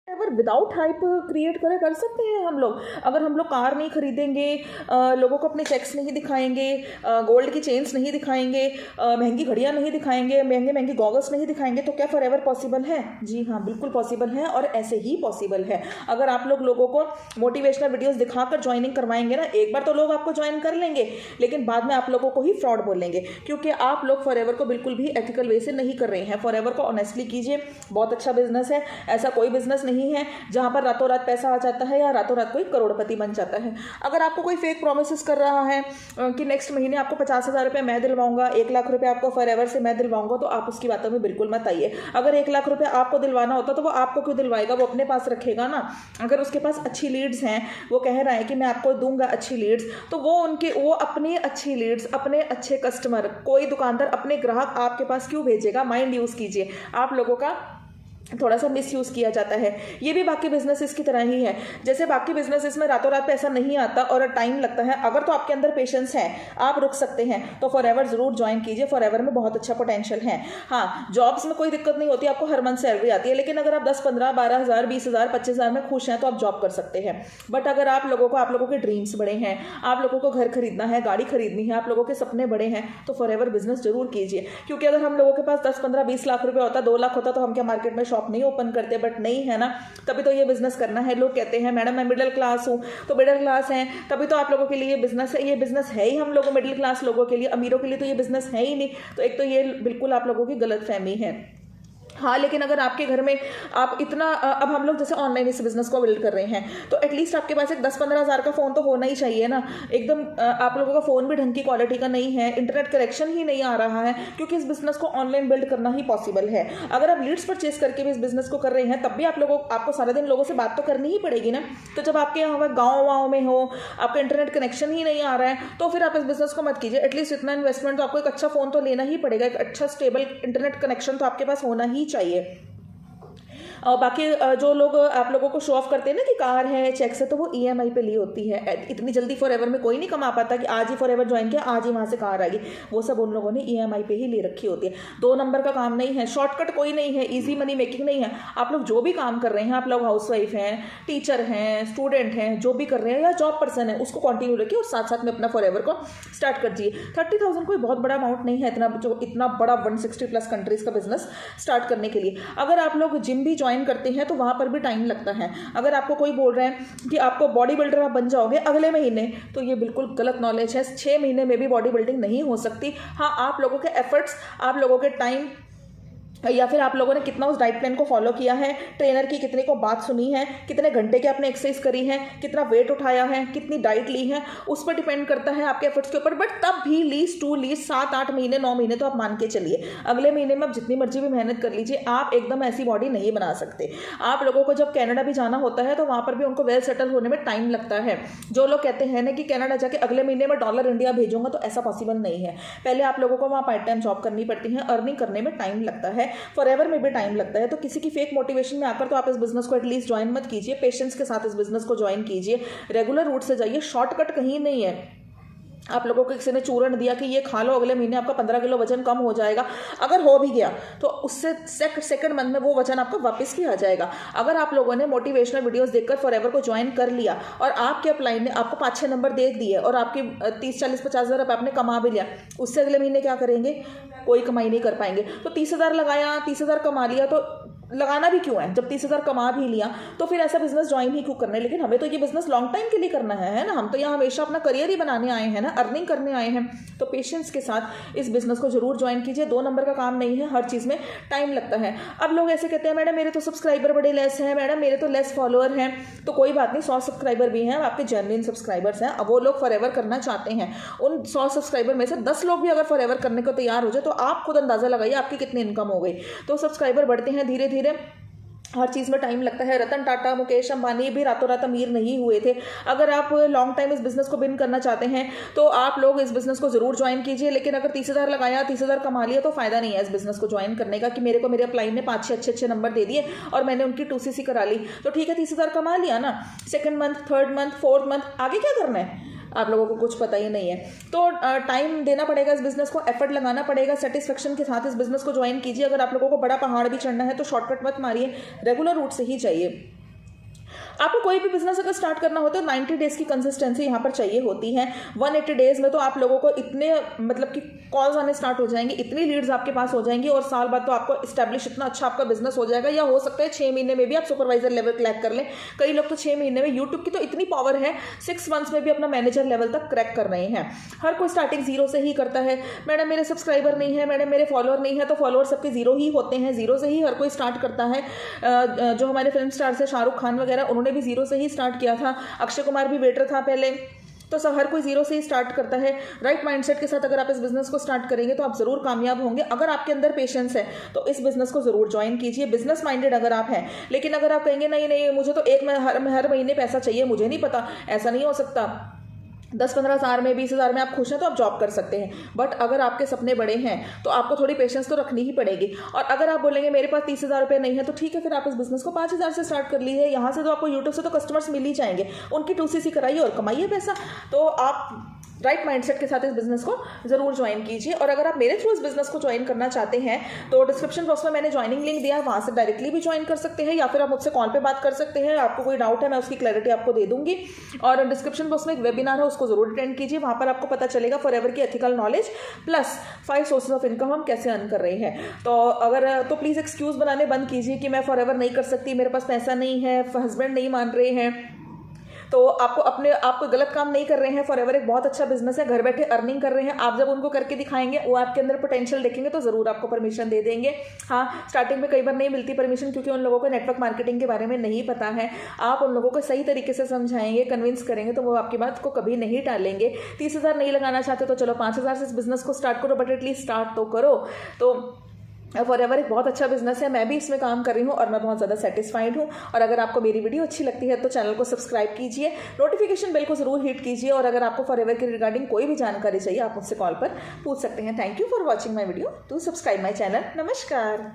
अगर without hype create कर सकते हैं हम लोग। अगर हम लोग कार नहीं खरीदेंगे, लोगों को अपने चेक्स नहीं दिखाएंगे, गोल्ड की चेन्स नहीं दिखाएंगे, महंगी घड़ियां नहीं दिखाएंगे, महंगे महंगे गॉगल्स नहीं दिखाएंगे, तो क्या फॉरएवर पॉसिबल है? जी हाँ, बिल्कुल पॉसिबल है, और ऐसे ही पॉसिबल है। अगर आप लोगों को मोटिवेशनल वीडियोस दिखाकर ज्वाइनिंग करवाएंगे ना, एक बार तो लोग आपको ज्वाइन कर लेंगे, लेकिन बाद में आप लोगों को ही फ्रॉड बोलेंगे, क्योंकि आप लोग फॉरएवर को बिल्कुल भी एथिकल वे से नहीं कर रहे हैं। फॉरएवर को ऑनेस्टली कीजिए, बहुत अच्छा बिजनेस है। ऐसा कोई बिजनेस नहीं है जहां पर रातों रात पैसा आ जाता है या रातों रात कोई करोड़पति बन जाता है। अगर आपको कोई फेक प्रोमिस कर रहा है कि नेक्स्ट महीने आपको 50,000 रुपये मैं दिलवाऊंगा, 1 लाख रुपये आपको फॉरएवर से मैं दिलवाऊंगा, तो आप उसकी बातों में बिल्कुल मत आइए। अगर 1 लाख रुपये आपको दिलवाना होता तो वो आपको क्यों दिलवाएगा, वो अपने पास रखेगा ना। अगर उसके पास अच्छी लीड्स हैं, वो कह रहा है कि मैं आपको दूंगा अच्छी लीड्स, तो वो अपनी अच्छी लीड्स, अपने अच्छे कस्टमर, कोई दुकानदार अपने ग्राहक आपके पास क्यों भेजेगा? माइंड यूज कीजिए। आप लोगों का थोड़ा सा मिसयूज़ किया जाता है। ये भी बाकी बिजनेसेस की तरह ही है। जैसे बाकी बिजनेसेस में रातों रात पैसा नहीं आता और टाइम लगता है, अगर तो आपके अंदर पेशेंस है, आप रुक सकते हैं, तो फॉरएवर ज़रूर ज्वाइन कीजिए। फॉरएवर में बहुत अच्छा पोटेंशियल है। हाँ, जॉब्स में कोई दिक्कत नहीं होती, आपको हर मंथ सैलरी आती है, लेकिन अगर आप 10, 15, 12,000, 20,000, 25,000 में खुश हैं तो आप जॉब कर सकते हैं। बट अगर आप लोगों के ड्रीम्स बड़े हैं, आप लोगों को घर खरीदना है, गाड़ी खरीदनी है, आप लोगों के सपने बड़े हैं, तो फॉरएवर बिजनेस जरूर कीजिए। क्योंकि अगर हम लोगों के पास 10, 15, 20 लाख रुपये होता, 2 लाख होता, तो हम क्या मार्केट में शॉप नहीं ओपन करते? बट नहीं है ना, तभी तो ये बिजनेस करना है। लोग कहते हैं मैडम मैं मिडिल क्लास हूँ, तो मिडिल क्लास हैं तभी तो आप लोगों के लिए ये बिजनेस है। ये बिजनेस है ही हम लोगों मिडिल क्लास लोगों के लिए, अमीरों के लिए तो ये बिजनेस है ही नहीं। तो एक तो ये बिल्कुल आप लोगों की गलतफहमी है। हाँ, लेकिन अगर आपके घर में आप इतना अब हम लोग जैसे ऑनलाइन इस बिजनेस को बिल्ड कर रहे हैं, तो एटलीस्ट आपके पास एक 10-15 हज़ार का फ़ोन तो होना ही चाहिए ना। एकदम आप लोगों का फ़ोन भी ढंग की क्वालिटी का नहीं है, इंटरनेट कनेक्शन ही नहीं आ रहा है, क्योंकि इस बिजनेस को ऑनलाइन बिल्ड करना ही पॉसिबल है। अगर आप लीड्स परचेज करके भी इस बिजनेस को कर रहे हैं, तब भी आपको सारा दिन लोगों से बात तो करनी ही पड़ेगी ना। तो जब आपके यहाँ गाँव में हो, आपका इंटरनेट कनेक्शन ही नहीं आ रहा है, तो फिर आप इस बिजनेस को मत कीजिए। एटलीस्ट इतना इन्वेस्टमेंट तो आपको एक अच्छा फ़ोन तो लेना ही पड़ेगा, एक अच्छा स्टेबल इंटरनेट कनेक्शन तो आपके पास होना ही चाहिए। और बाकी जो लोग आप लोगों को शो ऑफ करते हैं ना कि कार है, चेक से, तो वो ईएमआई पे ली होती है। इतनी जल्दी फॉरएवर में कोई नहीं कमा पाता कि आज ही फॉरएवर ज्वाइन किया, आज ही वहाँ से कार आएगी। वो सब उन लोगों ने ईएमआई पे ही ले रखी होती है। 2 नंबर का काम नहीं है, शॉर्टकट कोई नहीं है, ईजी मनी मेकिंग नहीं है। आप लोग जो भी काम कर रहे हैं, आप लोग हाउसवाइफ हैं, टीचर हैं, स्टूडेंट हैं, जो भी कर रहे हैं, या जॉब पर्सन है, उसको कंटिन्यू रखिए और साथ साथ में अपना फॉरएवर को स्टार्ट कर दीजिए। 30,000 कोई बहुत बड़ा अमाउंट नहीं है, इतना बड़ा 160+ कंट्रीज का बिजनेस स्टार्ट करने के लिए। अगर आप लोग जिम भी ज्वाइन करते हैं तो वहाँ पर भी टाइम लगता है। अगर आपको कोई बोल रहा है कि आपको बॉडी बिल्डर आप बन जाओगे अगले महीने, तो ये बिल्कुल गलत नॉलेज है। 6 महीने में भी बॉडी बिल्डिंग नहीं हो सकती। हाँ, आप लोगों के एफर्ट्स, आप लोगों के टाइम, या फिर आप लोगों ने कितना उस डाइट प्लान को फॉलो किया है, ट्रेनर की कितने को बात सुनी है, कितने घंटे के आपने एक्सरसाइज करी है, कितना वेट उठाया है, कितनी डाइट ली है, उस पर डिपेंड करता है आपके एफर्ट्स के ऊपर। बट तब भी लीस्ट 7-8 महीने, 9 महीने तो आप मान के चलिए। अगले महीने में आप जितनी मर्जी भी मेहनत कर लीजिए, आप एकदम ऐसी बॉडी नहीं बना सकते। आप लोगों को जब कनाडा भी जाना होता है तो वहाँ पर भी उनको वेल सेटल होने में टाइम लगता है। जो लोग कहते हैं ना कि कनाडा जाके अगले महीने में डॉलर इंडिया भेजूंगा, तो ऐसा पॉसिबल नहीं है। पहले आप लोगों को वहाँ पार्ट टाइम जॉब करनी पड़ती है, अर्निंग करने में टाइम लगता है, फॉरएवर में भी टाइम लगता है। तो किसी की फेक मोटिवेशन में आकर तो आप इस बिजनेस को एटलीस्ट ज्वाइन मत कीजिए। पेशेंस के साथ इस बिजनेस को ज्वाइन कीजिए, रेगुलर रूट से जाइए, शॉर्टकट कहीं नहीं है। आप लोगों को किसी ने चूरन दिया कि ये खा लो, अगले महीने आपका 15 किलो वजन कम हो जाएगा, अगर हो भी गया तो उससे सेकंड मंथ में वो वजन आपका वापस भी आ जाएगा। अगर आप लोगों ने मोटिवेशनल वीडियोस देखकर फॉरएवर को ज्वाइन कर लिया और आपके अपलाइन ने आपको 5-6 नंबर दे दिए और आपके 30-40-50 हज़ार आपने कमा भी लिया, उससे अगले महीने क्या करेंगे? कोई कमाई नहीं कर पाएंगे। तो 30,000 लगाया, 30,000 कमा लिया, तो लगाना भी क्यों है? जब 30,000 कमा भी लिया तो फिर ऐसा बिजनेस ज्वाइन ही क्यों करना है? लेकिन हमें तो ये बिजनेस लॉन्ग टाइम के लिए करना है ना। हम तो यहाँ हमेशा अपना करियर ही बनाने आए हैं ना, अर्निंग करने आए हैं। तो पेशेंस के साथ इस बिजनेस को जरूर ज्वाइन कीजिए। 2 नंबर का काम नहीं है, हर चीज़ में टाइम लगता है। अब लोग ऐसे कहते हैं मैडम मेरे तो सब्सक्राइबर बड़े लेस हैं, मैडम मेरे तो लेस फॉलोअर हैं। तो कोई बात नहीं, 100 सब्सक्राइबर भी हैं, आपके जेन्युइन सब्सक्राइबर्स हैं। अब वो लोग फॉरएवर करना चाहते हैं, उन 100 सब्सक्राइबर में से 10 लोग भी अगर फॉरएवर करने को तैयार हो जाए, तो आप खुद अंदाजा लगाइए आपकी कितनी इनकम हो गई। तो सब्सक्राइबर बढ़ते हैं धीरे धीरे, हर चीज़ में टाइम लगता है। रतन टाटा, मुकेश अंबानी भी रातों रात अमीर नहीं हुए थे। अगर आप लॉन्ग टाइम इस बिजनेस को बिन करना चाहते हैं तो आप लोग इस बिजनेस को जरूर ज्वाइन कीजिए। लेकिन अगर 30,000 लगाया, 30,000 कमा लिया, तो फायदा नहीं है इस बिजनेस को ज्वाइन करने का कि मेरे अपलाइन ने 5-6 अच्छे नंबर दे दिए और मैंने उनकी 2CC करा ली। तो ठीक है, 30,000 कमा लिया ना, second month, third month, fourth month, आगे क्या करना है? आप लोगों को कुछ पता ही नहीं है। तो टाइम देना पड़ेगा इस बिजनेस को, एफर्ट लगाना पड़ेगा, सेटिस्फेक्शन के साथ इस बिजनेस को ज्वाइन कीजिए। अगर आप लोगों को बड़ा पहाड़ भी चढ़ना है तो शॉर्टकट मत मारिए, रेगुलर रूट से ही चाहिए। आपको कोई भी बिजनेस अगर स्टार्ट करना हो तो 90 डेज की कंसिस्टेंसी यहाँ पर चाहिए होती है। 180 डेज में तो आप लोगों को इतने मतलब कि कॉल्स आने स्टार्ट हो जाएंगे, इतनी लीड्स आपके पास हो जाएंगी और साल बाद तो आपको इस्टेब्लिश इतना अच्छा आपका बिजनेस हो जाएगा। या हो सकता है 6 महीने में भी आप सुपरवाइजर लेवल क्रैक कर लें। कई लोग तो 6 महीने में, यूट्यूब की तो इतनी पावर है, 6 मंथ्स में भी अपना मैनेजर लेवल तक क्रैक कर रहे हैं। हर कोई स्टार्टिंग जीरो से ही करता है। मैडम मेरे सब्सक्राइबर नहीं है, मैडम मेरे फॉलोअर नहीं है, तो फॉलोअर सबके जीरो ही होते हैं। जीरो से ही हर कोई स्टार्ट करता है। जो हमारे फिल्म स्टार्स है, शाहरुख खान वगैरह, उन्होंने भी जीरो से ही स्टार्ट किया था। अक्षय कुमार भी वेटर था पहले। तो सब हर कोई जीरो से ही स्टार्ट करता है। राइट माइंडसेट के साथ अगर आप इस बिजनेस को स्टार्ट करेंगे तो आप जरूर कामयाब होंगे। अगर आपके अंदर पेशेंस है तो इस बिजनेस को जरूर ज्वाइन कीजिए, बिजनेस माइंडेड अगर आप हैं। लेकिन अगर आप कहेंगे नहीं नहीं मुझे तो हर महीने पैसा चाहिए, मुझे नहीं पता, ऐसा नहीं हो सकता। 10-15 हज़ार में, 20 हज़ार में आप खुश हैं तो आप जॉब कर सकते हैं। बट अगर आपके सपने बड़े हैं तो आपको थोड़ी पेशेंस तो रखनी ही पड़ेगी। और अगर आप बोलेंगे मेरे पास 30,000 रुपये नहीं है तो ठीक है, फिर आप इस बिजनेस को 5,000 से स्टार्ट कर लीजिए। यहाँ से तो आपको यूट्यूब से तो कस्टमर्स मिल ही जाएंगे, उनकी 2CC कराइए और कमाइए पैसा। तो आप राइट माइंडसेट के साथ इस बिजनेस को जरूर ज्वाइन कीजिए। और अगर आप मेरे थ्रू इस बिजनेस को ज्वाइन करना चाहते हैं तो डिस्क्रिप्शन बॉक्स में मैंने ज्वाइनिंग लिंक दिया है, वहाँ से डायरेक्टली भी ज्वाइन कर सकते हैं या फिर आप मुझसे कॉल पे बात कर सकते हैं। आपको कोई डाउट है मैं उसकी क्लैरिटी आपको दे दूंगी। और डिस्क्रिप्शन बॉक्स में एक वेबिनार है, उसको जरूर अटेंड कीजिए। वहाँ पर आपको पता चलेगा फॉरएवर की ethical knowledge plus 5 sources of income हम कैसे अर्न कर रहे हैं। तो प्लीज़ एक्सक्यूज़ बनाने बंद कीजिए कि मैं फॉरएवर नहीं कर सकती, मेरे पास पैसा नहीं है, हस्बैंड नहीं मान रहे हैं। तो आपको गलत काम नहीं कर रहे हैं। फॉरएवर एक बहुत अच्छा बिजनेस है, घर बैठे अर्निंग कर रहे हैं। आप जब उनको करके दिखाएंगे, वो आपके अंदर पोटेंशियल देखेंगे तो ज़रूर आपको परमिशन दे देंगे। हाँ, स्टार्टिंग में कई बार नहीं मिलती परमिशन क्योंकि उन लोगों को नेटवर्क मार्केटिंग के बारे में नहीं पता है। आप उन लोगों को सही तरीके से समझाएंगे, कन्विंस करेंगे तो वो आपकी बात को कभी नहीं टालेंगे। 30,000 नहीं लगाना चाहते तो चलो 5,000 से इस बिजनेस को स्टार्ट करो, बट एटलीस्ट स्टार्ट तो करो। तो फॉरएवर एक बहुत अच्छा बिजनेस है, मैं भी इसमें काम कर रही हूँ और मैं बहुत ज़्यादा सेटिस्फाइड हूँ। और अगर आपको मेरी वीडियो अच्छी लगती है तो चैनल को सब्सक्राइब कीजिए, नोटिफिकेशन बेल को ज़रूर हिट कीजिए। और अगर आपको फॉरएवर के रिगार्डिंग कोई भी जानकारी चाहिए आप मुझसे कॉल पर पूछ सकते हैं। Thank you for watching my video, to subscribe my channel. नमस्कार।